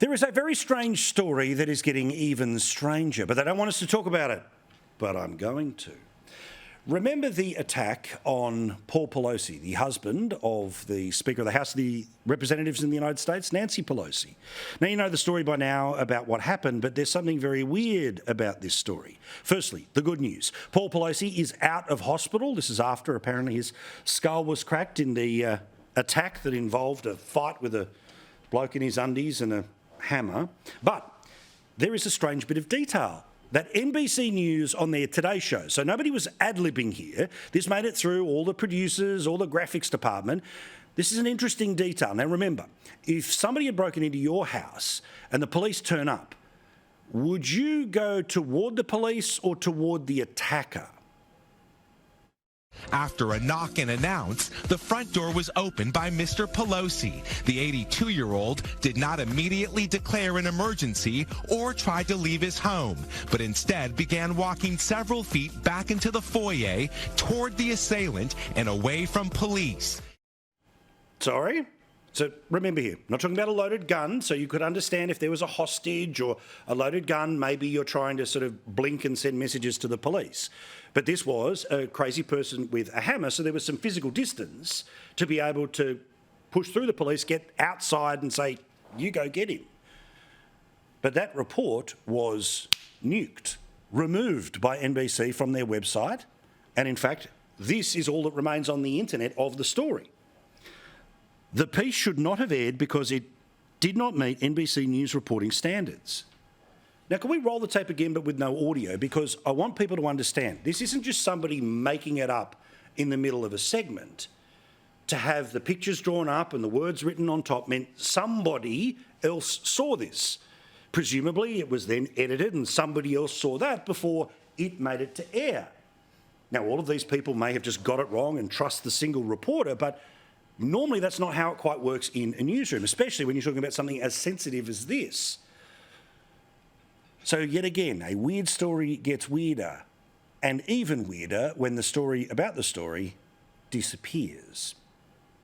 There is a very strange story that is getting even stranger, but they don't want us to talk about it. But I'm going to. Remember the attack on Paul Pelosi, the husband of the Speaker of the House of the Representatives in the United States, Nancy Pelosi. Now, you know the story by now about what happened, but there's something very weird about this story. Firstly, the good news. Paul Pelosi is out of hospital. This is after apparently his skull was cracked in the attack that involved a fight with a bloke in his undies and a hammer. But there is a strange bit of detail that NBC News on their Today Show, so nobody was ad-libbing here. This made it through all the producers, all the graphics department. This is an interesting detail. Now remember, if somebody had broken into your house and the police turn up, would you go toward the police or toward the attacker? After a knock and announce, the front door was opened by Mr. Pelosi. The 82-year-old did not immediately declare an emergency or try to leave his home, but instead began walking several feet back into the foyer toward the assailant and away from police. Sorry? So remember here, not talking about a loaded gun, so you could understand if there was a hostage or a loaded gun, maybe you're trying to sort of blink and send messages to the police. But this was a crazy person with a hammer, so there was some physical distance to be able to push through the police, get outside and say, you go get him. But that report was nuked, removed by NBC from their website, and in fact, this is all that remains on the internet of the story. The piece should not have aired because it did not meet NBC News reporting standards. Now, can we roll the tape again but with no audio? Because I want people to understand this isn't just somebody making it up in the middle of a segment. To have the pictures drawn up and the words written on top meant somebody else saw this. Presumably it was then edited and somebody else saw that before it made it to air. Now, all of these people may have just got it wrong and trust the single reporter, but normally that's not how it quite works in a newsroom, especially when you're talking about something as sensitive as this. So yet again, a weird story gets weirder, and even weirder when the story about the story disappears.